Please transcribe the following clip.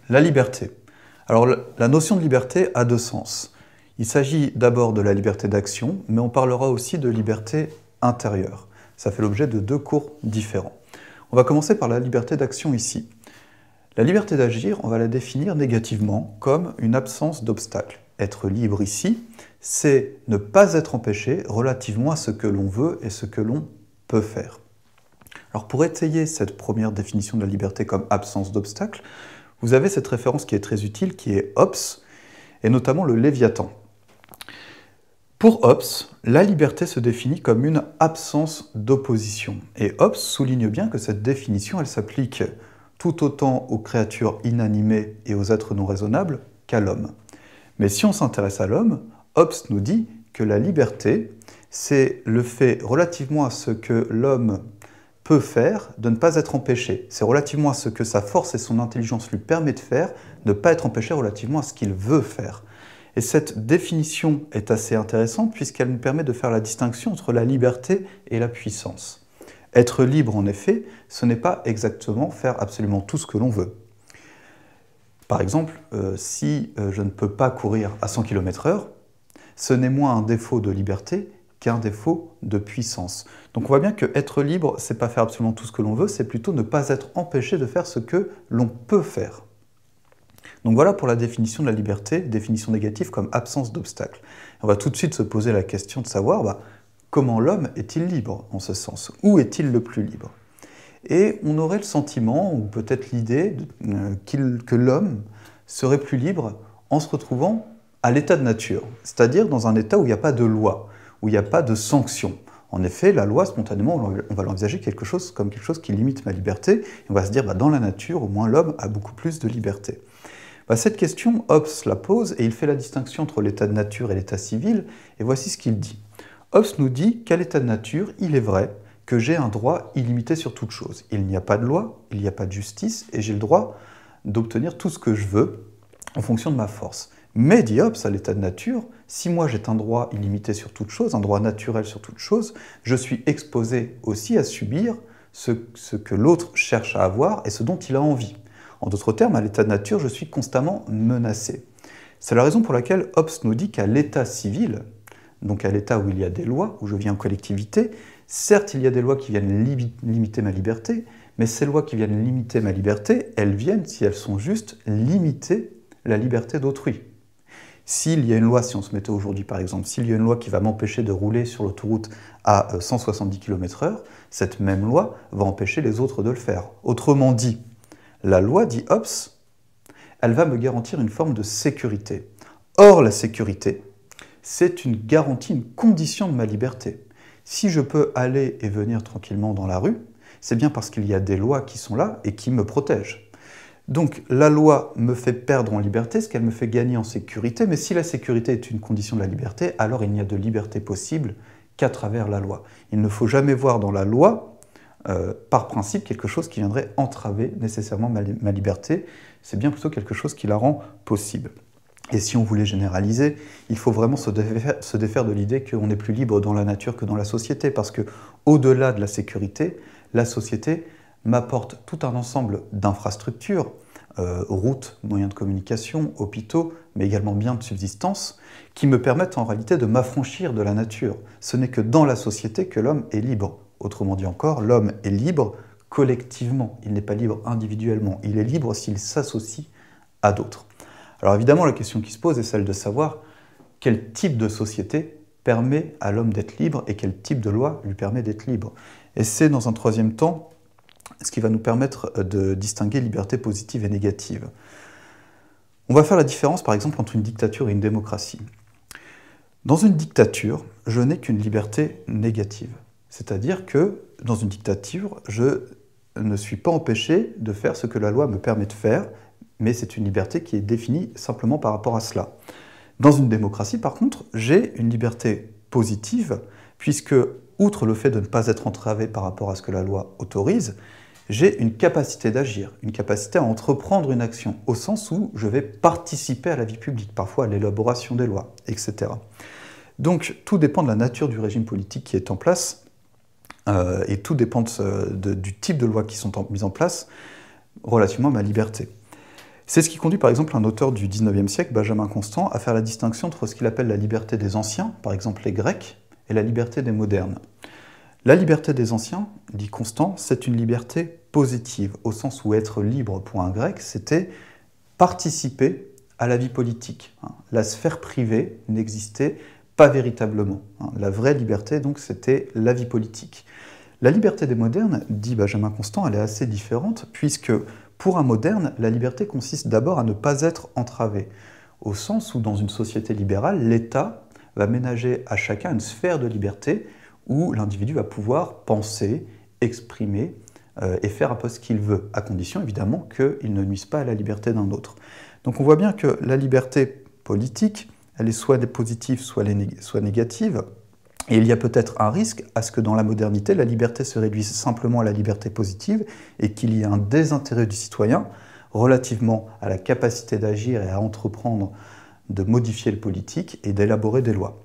La liberté. Alors la notion de liberté a deux sens. Il s'agit d'abord de la liberté d'action, mais on parlera aussi de liberté intérieure. Ça fait l'objet de deux cours différents. On va commencer par la liberté d'action ici. La liberté d'agir, on va la définir négativement comme une absence d'obstacle. Être libre ici, c'est ne pas être empêché relativement à ce que l'on veut et ce que l'on peut faire. Alors pour étayer cette première définition de la liberté comme absence d'obstacle, vous avez cette référence qui est très utile, qui est Hobbes, et notamment le Léviathan. Pour Hobbes, la liberté se définit comme une absence d'opposition. Et Hobbes souligne bien que cette définition, elle s'applique tout autant aux créatures inanimées et aux êtres non raisonnables qu'à l'homme. Mais si on s'intéresse à l'homme, Hobbes nous dit que la liberté, c'est le fait relativement à ce que l'homme peut faire de ne pas être empêché. C'est relativement à ce que sa force et son intelligence lui permettent de faire, de ne pas être empêché relativement à ce qu'il veut faire. Et cette définition est assez intéressante puisqu'elle nous permet de faire la distinction entre la liberté et la puissance. Être libre, en effet, ce n'est pas exactement faire absolument tout ce que l'on veut. Par exemple, si je ne peux pas courir à 100 km/h, ce n'est moins un défaut de liberté qu'un défaut de puissance. Donc on voit bien que être libre, c'est pas faire absolument tout ce que l'on veut, c'est plutôt ne pas être empêché de faire ce que l'on peut faire. Donc voilà pour la définition de la liberté, définition négative comme absence d'obstacle. On va tout de suite se poser la question de savoir comment l'homme est-il libre en ce sens? Où est-il le plus libre? Et on aurait le sentiment, ou peut-être l'idée, que l'homme serait plus libre en se retrouvant à l'état de nature, c'est-à-dire dans un état où il n'y a pas de loi, où il n'y a pas de sanction. En effet, la loi, spontanément, on va l'envisager comme quelque chose qui limite ma liberté, et on va se dire, dans la nature, au moins l'homme a beaucoup plus de liberté. Cette question, Hobbes la pose, et il fait la distinction entre l'état de nature et l'état civil, et voici ce qu'il dit. Hobbes nous dit qu'à l'état de nature, il est vrai que j'ai un droit illimité sur toute chose. Il n'y a pas de loi, il n'y a pas de justice, et j'ai le droit d'obtenir tout ce que je veux en fonction de ma force. Mais, dit Hobbes, à l'état de nature, si moi j'ai un droit illimité sur toute chose, un droit naturel sur toute chose, je suis exposé aussi à subir ce que l'autre cherche à avoir et ce dont il a envie. En d'autres termes, à l'état de nature, je suis constamment menacé. C'est la raison pour laquelle Hobbes nous dit qu'à l'état civil, donc à l'état où il y a des lois, où je vis en collectivité, certes il y a des lois qui viennent limiter ma liberté, mais ces lois qui viennent limiter ma liberté, elles viennent, si elles sont justes, limiter la liberté d'autrui. S'il y a une loi, si on se mettait aujourd'hui par exemple, s'il y a une loi qui va m'empêcher de rouler sur l'autoroute à 170 km/h, cette même loi va empêcher les autres de le faire. Autrement dit, la loi, dit Hobbes, elle va me garantir une forme de sécurité. Or, la sécurité, c'est une garantie, une condition de ma liberté. Si je peux aller et venir tranquillement dans la rue, c'est bien parce qu'il y a des lois qui sont là et qui me protègent. Donc la loi me fait perdre en liberté ce qu'elle me fait gagner en sécurité, mais si la sécurité est une condition de la liberté, alors il n'y a de liberté possible qu'à travers la loi. Il ne faut jamais voir dans la loi, par principe, quelque chose qui viendrait entraver nécessairement ma liberté, c'est bien plutôt quelque chose qui la rend possible. Et si on voulait généraliser, il faut vraiment se défaire de l'idée qu'on est plus libre dans la nature que dans la société, parce que au-delà de la sécurité, la société m'apporte tout un ensemble d'infrastructures, routes, moyens de communication, hôpitaux, mais également biens de subsistance, qui me permettent en réalité de m'affranchir de la nature. Ce n'est que dans la société que l'homme est libre. Autrement dit encore, l'homme est libre collectivement, il n'est pas libre individuellement, il est libre s'il s'associe à d'autres. Alors évidemment, la question qui se pose est celle de savoir quel type de société permet à l'homme d'être libre et quel type de loi lui permet d'être libre. Et c'est dans un troisième temps ce qui va nous permettre de distinguer liberté positive et négative. On va faire la différence, par exemple, entre une dictature et une démocratie. Dans une dictature, je n'ai qu'une liberté négative. C'est-à-dire que, dans une dictature, je ne suis pas empêché de faire ce que la loi me permet de faire, mais c'est une liberté qui est définie simplement par rapport à cela. Dans une démocratie, par contre, j'ai une liberté positive, puisque, outre le fait de ne pas être entravé par rapport à ce que la loi autorise, j'ai une capacité d'agir, une capacité à entreprendre une action, au sens où je vais participer à la vie publique, parfois à l'élaboration des lois, etc. Donc tout dépend de la nature du régime politique qui est en place, et tout dépend du type de lois qui sont mises en place relativement à ma liberté. C'est ce qui conduit par exemple un auteur du XIXe siècle, Benjamin Constant, à faire la distinction entre ce qu'il appelle la liberté des anciens, par exemple les Grecs, et la liberté des modernes. La liberté des anciens, dit Constant, c'est une liberté positive, au sens où être libre pour un Grec, c'était participer à la vie politique. La sphère privée n'existait pas véritablement. La vraie liberté, donc, c'était la vie politique. La liberté des modernes, dit Benjamin Constant, elle est assez différente, puisque pour un moderne, la liberté consiste d'abord à ne pas être entravé, au sens où dans une société libérale, l'État va ménager à chacun une sphère de liberté où l'individu va pouvoir penser, exprimer et faire un peu ce qu'il veut, à condition évidemment qu'il ne nuise pas à la liberté d'un autre. Donc on voit bien que la liberté politique, elle est soit positive, soit négative, et il y a peut-être un risque à ce que dans la modernité, la liberté se réduise simplement à la liberté positive et qu'il y ait un désintérêt du citoyen relativement à la capacité d'agir et à entreprendre de modifier le politique et d'élaborer des lois.